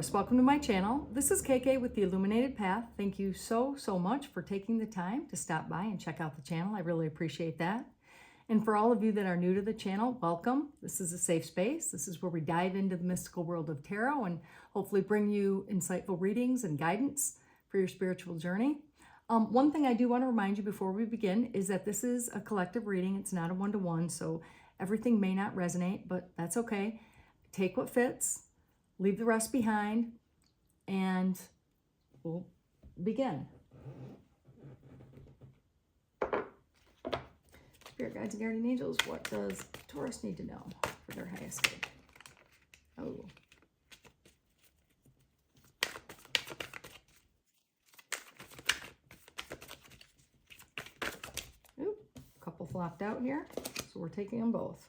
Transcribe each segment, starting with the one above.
Taurus, welcome to my channel. This is KK with the Illuminated Path. Thank you so much for taking the time to stop by and check out the channel. I really appreciate that. And for all of you that are new to the channel, welcome. This is a safe space. This is where we dive into the mystical world of tarot and hopefully bring you insightful readings and guidance for your spiritual journey. One thing I do want to remind you before we begin is that this is a collective reading. It's not a one-to-one, so everything may not resonate, but that's okay. Take what fits. Leave the rest behind, and we'll begin. Spirit guides and guardian angels, what does Taurus need to know for their highest good? Oh. Oop, a couple flopped out here, so we're taking them both.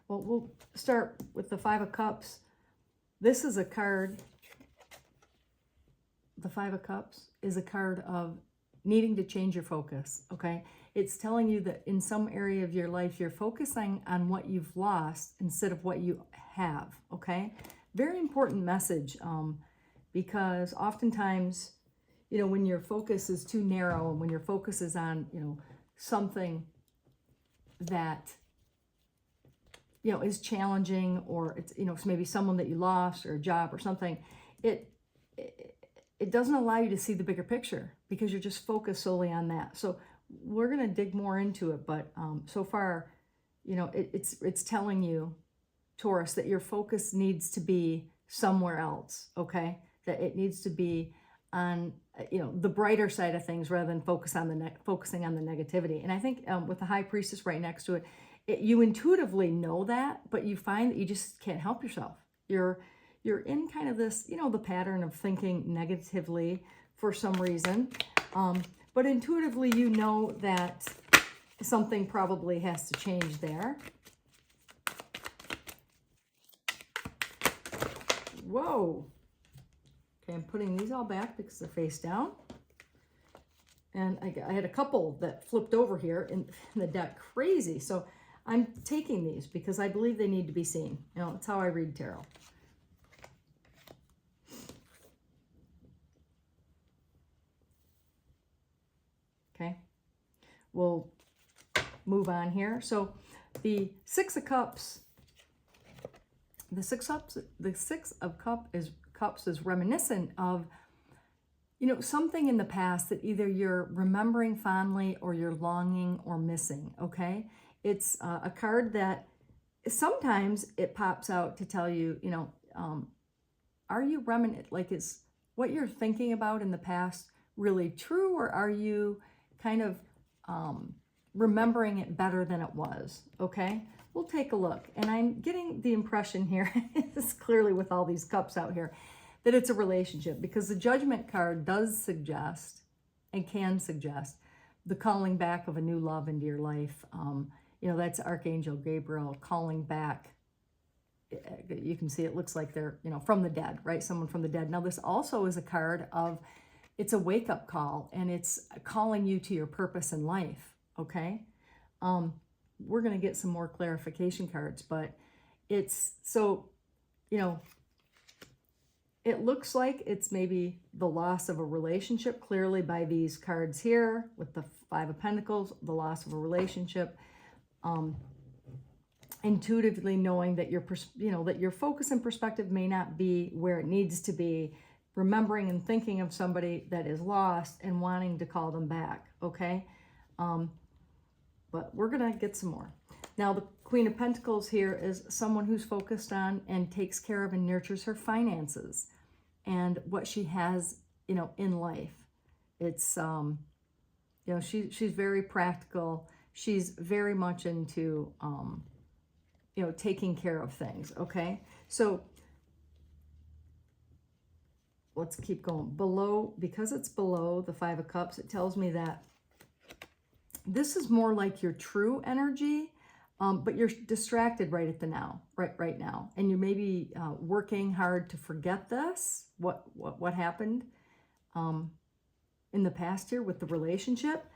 Well, we'll start with the Five of Cups. This is a card, the Five of Cups is a card of needing to change your focus, okay? It's telling you that in some area of your life, you're focusing on what you've lost instead of what you have, okay? Very important message, because oftentimes, you know, when your focus is too narrow and when your focus is on, you know, something that is challenging, or it's, it's maybe someone that you lost or a job or something, it doesn't allow you to see the bigger picture because you're just focused solely on that. So we're going to dig more into it, but so far, it's telling you, Taurus, that your focus needs to be somewhere else, okay? That it needs to be on, the brighter side of things rather than focusing on the negativity. And I think with the High Priestess right next to it, you intuitively know that, but you find that you just can't help yourself. You're in kind of this, the pattern of thinking negatively for some reason. But intuitively, you know that something probably has to change there. Whoa. Okay, I'm putting these all back because they're face down. And I had a couple that flipped over here in the deck. Crazy. So I'm taking these because I believe they need to be seen. It's how I read tarot. Okay, we'll move on here. So the Six of Cups, the Six of Cups is reminiscent of, something in the past that either you're remembering fondly or you're longing or missing, okay? It's a card that sometimes it pops out to tell you, are you is what you're thinking about in the past really true, or are you kind of remembering it better than it was, okay? We'll take a look. And I'm getting the impression here, it's clearly with all these cups out here, that it's a relationship, because the Judgment card does suggest and can suggest the calling back of a new love into your life. That's Archangel Gabriel calling back. You can see it looks like they're, from the dead, right? Someone from the dead. Now, this also is a card of, it's a wake-up call, and it's calling you to your purpose in life, okay? We're going to get some more clarification cards, but it's, so, it looks like it's maybe the loss of a relationship, clearly by these cards here with the Five of Pentacles, the loss of a relationship. Intuitively knowing that that your focus and perspective may not be where it needs to be, remembering and thinking of somebody that is lost and wanting to call them back, okay? But we're gonna get some more. Now, the Queen of Pentacles here is someone who's focused on and takes care of and nurtures her finances and what she has, in life. It's, she's very practical. She's very much into, taking care of things, okay? So let's keep going. Below, because it's below the Five of Cups, it tells me that this is more like your true energy, but you're distracted right at the now, right now. And you may be working hard to forget this, what happened in the past here with the relationship.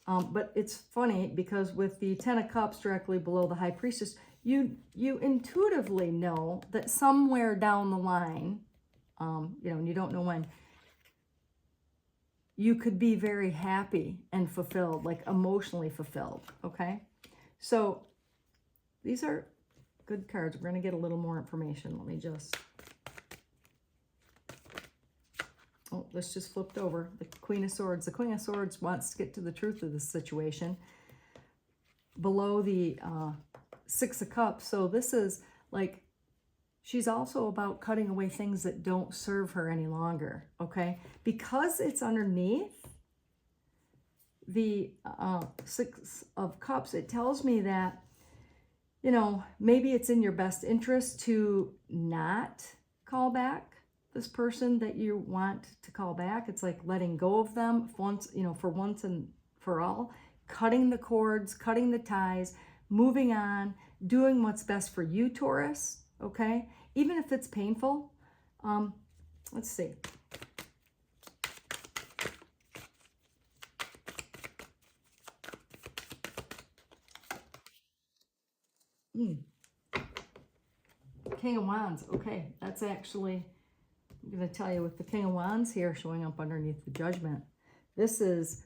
But it's funny because with the Ten of Cups directly below the High Priestess, you intuitively know that somewhere down the line, you know, and you don't know when, you could be very happy and fulfilled, like emotionally fulfilled, okay? So these are good cards. We're going to get a little more information. Let me just... Oh, this just flipped over. The Queen of Swords. The Queen of Swords wants to get to the truth of this situation. Below the Six of Cups. So this is like, she's also about cutting away things that don't serve her any longer, okay? Because it's underneath the Six of Cups, it tells me that, you know, maybe it's in your best interest to not call back this person that you want to call back. It's like letting go of them once, you know, for once and for all, cutting the cords, cutting the ties, moving on, doing what's best for you, Taurus, okay? Even if it's painful. Let's see. King of Wands. Okay, that's actually, I'm going to tell you, with the King of Wands here showing up underneath the Judgment, this is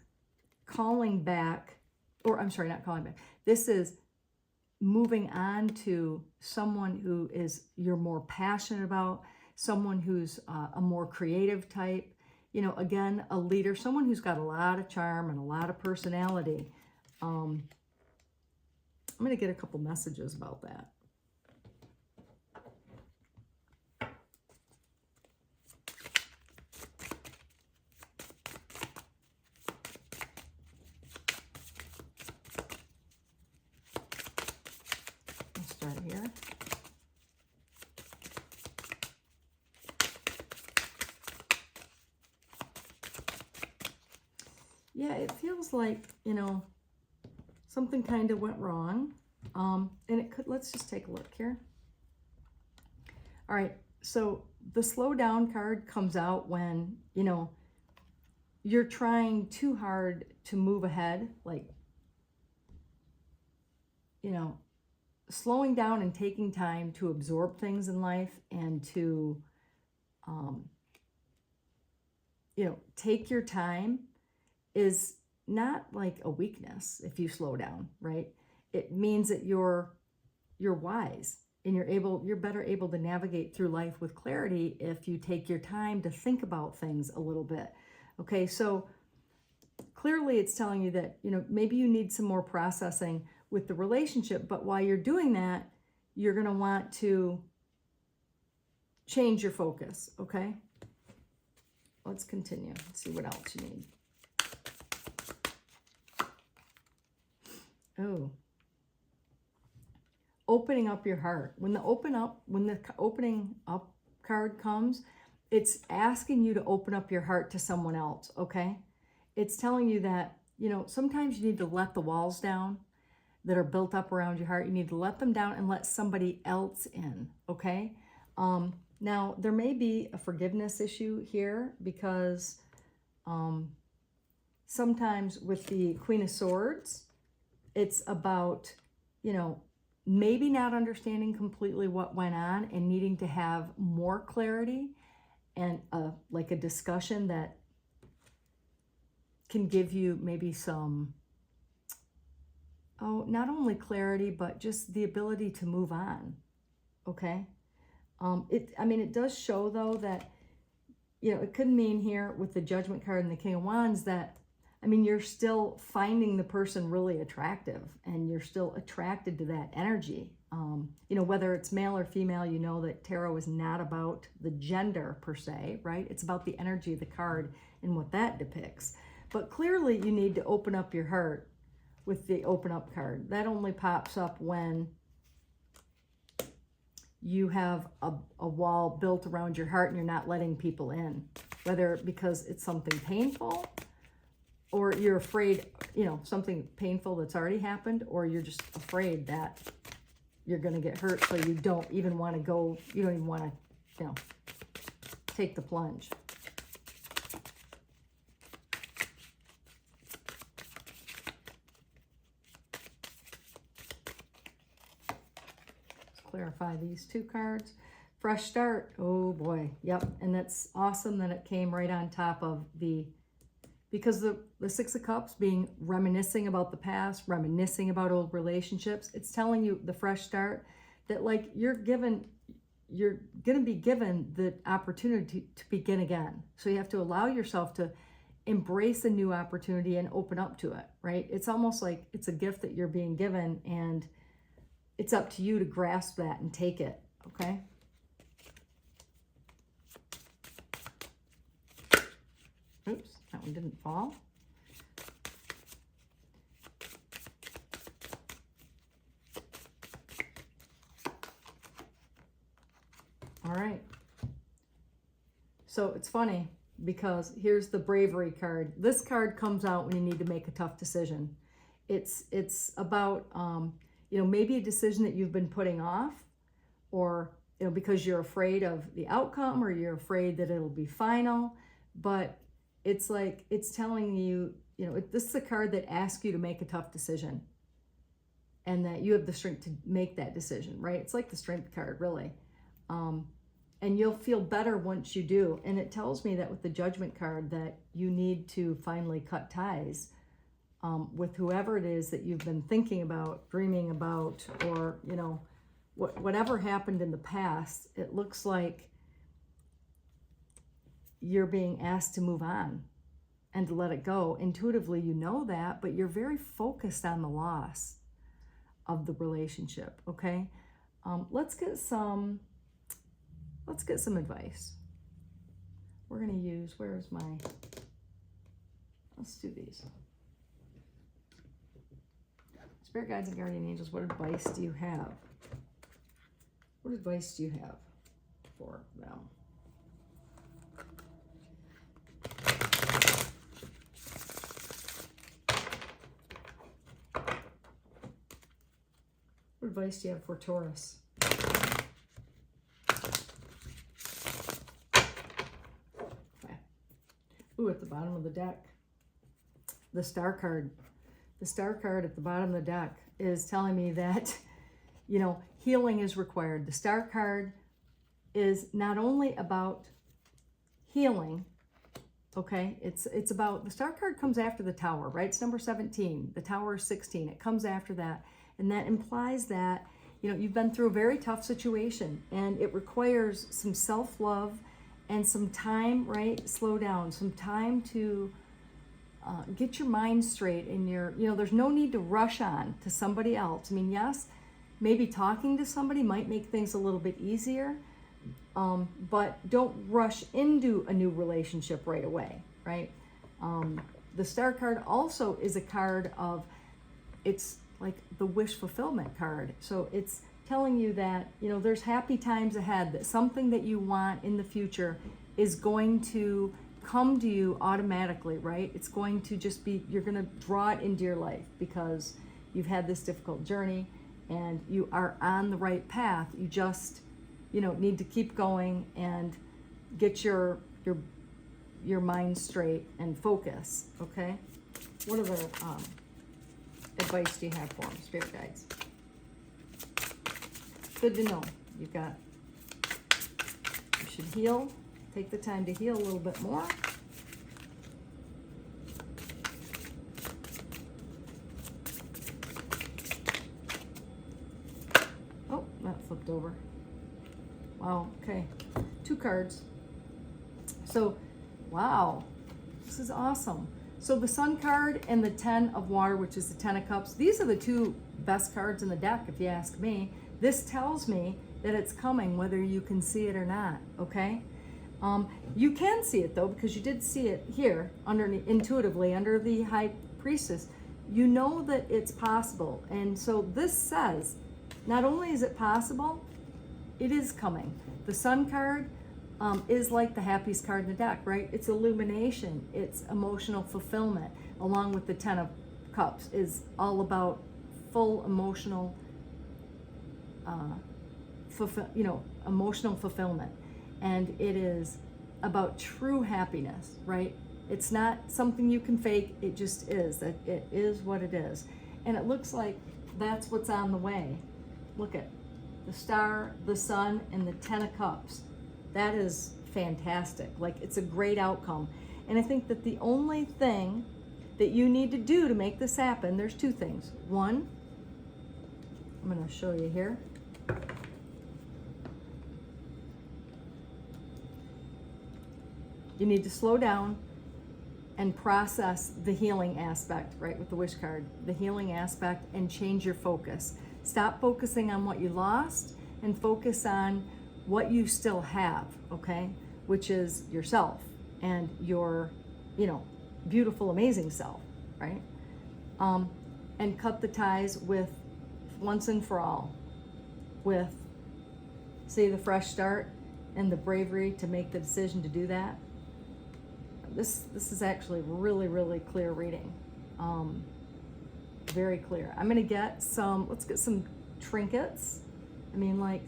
calling back, or I'm sorry, not calling back. This is moving on to someone who is you're more passionate about, someone who's a more creative type, you know, again, a leader, someone who's got a lot of charm and a lot of personality. I'm going to get a couple messages about that. Start here. Yeah, it feels like, you know, something kind of went wrong. And it could, let's just take a look here. All right, so the slow down card comes out when, you know, you're trying too hard to move ahead, like, you know, slowing down and taking time to absorb things in life and to, you know, take your time is not like a weakness if you slow down, right? It means that you're wise and you're better able to navigate through life with clarity if you take your time to think about things a little bit. Okay, so clearly it's telling you that, you know, maybe you need some more processing with the relationship, but while you're doing that, you're going to want to change your focus, okay? Let's continue. Let's see what else you need. Oh. Opening up your heart. When the opening up card comes, it's asking you to open up your heart to someone else, okay? It's telling you that, you know, sometimes you need to let the walls down that are built up around your heart. You need to let them down and let somebody else in, okay? Now, there may be a forgiveness issue here because sometimes with the Queen of Swords, it's about, you know, maybe not understanding completely what went on and needing to have more clarity and like a discussion that can give you maybe some, not only clarity, but just the ability to move on, okay? I mean, it does show, though, that, you know, it could mean here with the Judgment card and the King of Wands that, I mean, you're still finding the person really attractive and you're still attracted to that energy. You know, whether it's male or female, you know that tarot is not about the gender per se, right? It's about the energy of the card and what that depicts. But clearly you need to open up your heart with the open up card. That only pops up when you have a wall built around your heart and you're not letting people in, whether because it's something painful or you're afraid, you know, something painful that's already happened, or you're just afraid that you're going to get hurt, so you don't even want to go, you don't even want to, you know, take the plunge. clarify these two cards. Fresh start. Oh boy. Yep. And that's awesome that it came right on top of because the Six of Cups being reminiscing about the past, reminiscing about old relationships. It's telling you the fresh start, that like you're going to be given the opportunity to begin again. So you have to allow yourself to embrace a new opportunity and open up to it, right? It's almost like it's a gift that you're being given, and it's up to you to grasp that and take it, okay? Oops, that one didn't fall. All right. So it's funny because here's the bravery card. This card comes out when you need to make a tough decision. It's about, maybe a decision that you've been putting off, or, because you're afraid of the outcome, or you're afraid that it'll be final. But it's like, it's telling you, this is a card that asks you to make a tough decision, and that you have the strength to make that decision, right? It's like the strength card, really. And you'll feel better once you do. And it tells me that with the Judgment card that you need to finally cut ties with whoever it is that you've been thinking about, dreaming about, or, whatever happened in the past. It looks like you're being asked to move on and to let it go. Intuitively, you know that, but you're very focused on the loss of the relationship, okay? Let's get some advice. We're going to use, let's do these. Spirit guides and guardian angels, what advice do you have? What advice do you have for them? What advice do you have for Taurus? Ooh, at the bottom of the deck, the Star card. The Star card at the bottom of the deck is telling me that, healing is required. The Star card is not only about healing, okay? It's about, the Star card comes after the Tower, right? It's number 17. The Tower is 16. It comes after that. And that implies that, you've been through a very tough situation, and it requires some self-love and some time, right? Slow down, some time to get your mind straight, and there's no need to rush on to somebody else. I mean, yes, maybe talking to somebody might make things a little bit easier, but don't rush into a new relationship right away, right? The Star card also is a card of, it's like the wish fulfillment card. So it's telling you that, there's happy times ahead, that something that you want in the future is going to come to you automatically, right? It's going to just be, you're going to draw it into your life because you've had this difficult journey and you are on the right path. You just, need to keep going and get your mind straight and focus, okay? What other advice do you have for them, Spirit guides? Good to know. You should heal. Take the time to heal a little bit more. Oh, that flipped over. Wow, okay. 2 cards. So, wow, this is awesome. So the Sun card and the 10 of Water, which is the 10 of Cups, these are the 2 best cards in the deck, if you ask me. This tells me that it's coming, whether you can see it or not, okay? You can see it, though, because you did see it here, intuitively, under the High Priestess. You know that it's possible. And so this says, not only is it possible, it is coming. The Sun card is like the happiest card in the deck, right? It's illumination. It's emotional fulfillment, along with the 10 of Cups, is all about full emotional emotional fulfillment. And it is about true happiness, right? It's not something you can fake. It just is. It is what it is. And it looks like that's what's on the way. Look at, the Star, the Sun, and the Ten of Cups. That is fantastic. Like, it's a great outcome. And I think that the only thing that you need to do to make this happen, there's two things. One, I'm going to show you here. You need to slow down and process the healing aspect, right, with the wish card, the healing aspect, and change your focus. Stop focusing on what you lost and focus on what you still have, okay, which is yourself and your, beautiful, amazing self, right? And cut the ties with, once and for all, with, see, the fresh start and the bravery to make the decision to do that. This is actually really, really clear reading. Very clear. I'm gonna get some, let's get some trinkets. I mean, like,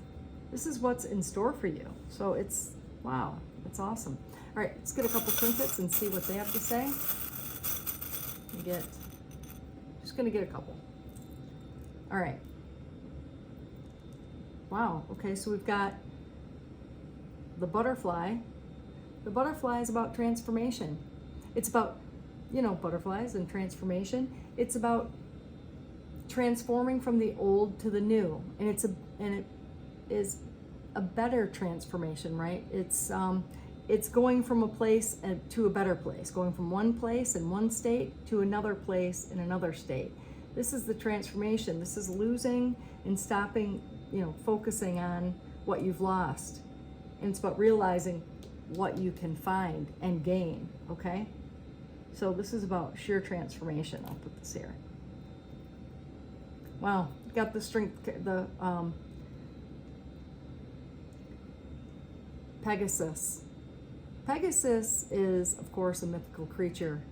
this is what's in store for you. So it's, wow, it's awesome. All right, let's get a couple trinkets and see what they have to say. Just gonna get a couple. All right. Wow, okay, so we've got the butterfly. The butterfly is about transformation. It's about, butterflies and transformation. It's about transforming from the old to the new, and it is a better transformation, right? It's going from a place to a better place, going from one place in one state to another place in another state. This is the transformation. This is losing and stopping, focusing on what you've lost, and it's about realizing what you can find and gain, okay? So this is about sheer transformation. I'll put this here. Wow, got the strength, the Pegasus. Pegasus is, of course, a mythical creature,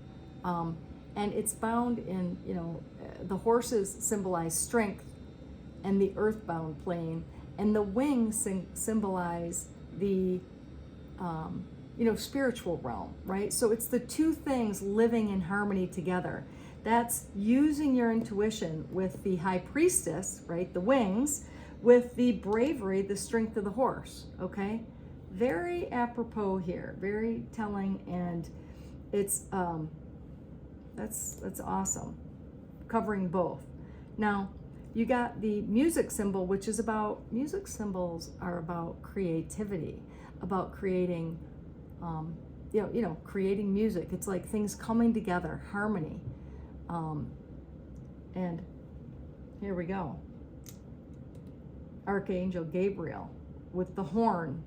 and it's found in, the horses symbolize strength and the earthbound plane, and the wings symbolize the spiritual realm, right? So it's the two things living in harmony together. That's using your intuition with the high priestess, right? The wings, with the bravery, the strength of the horse, okay? Very apropos here, very telling, and it's, that's awesome. Covering both. Now, you got the music symbol, which is about, music symbols are about creativity, about creating, creating music. It's like things coming together, harmony. And here we go. Archangel Gabriel with the horn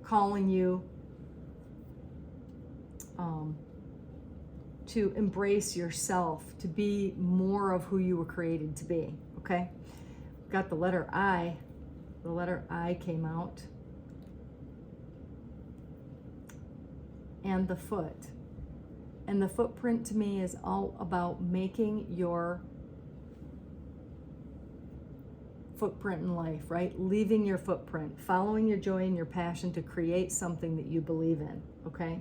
calling you to embrace yourself, to be more of who you were created to be, okay? Got the letter I. The letter I came out. And the foot. And the footprint to me is all about making your footprint in life, right? Leaving your footprint, following your joy and your passion to create something that you believe in, okay?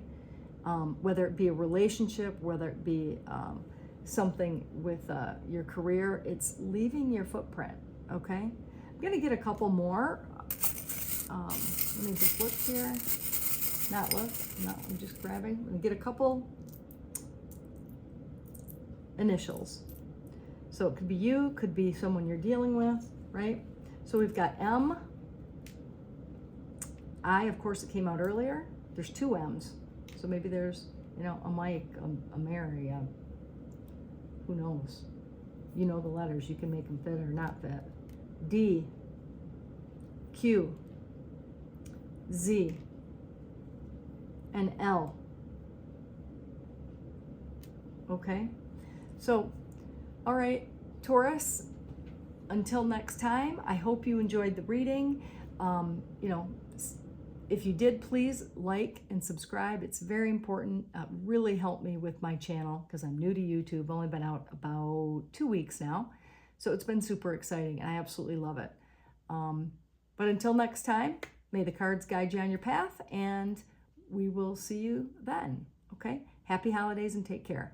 Whether it be a relationship, whether it be something with your career, it's leaving your footprint, okay? I'm gonna get a couple more. Let me just look here. Not look, no, I'm just grabbing. I'm gonna get a couple initials. So it could be you, could be someone you're dealing with, right? So we've got M. I, of course, it came out earlier. There's two M's. So maybe there's, a Mike, a Mary, who knows? You know the letters, you can make them fit or not fit. D, Q, Z, and L. Okay? So, all right, Taurus, until next time, I hope you enjoyed the reading. If you did, please like and subscribe. It's very important. Really helped me with my channel because I'm new to YouTube. Only been out about 2 weeks now. So it's been super exciting and I absolutely love it. But until next time, may the cards guide you on your path and we will see you then. Okay? Happy holidays and take care.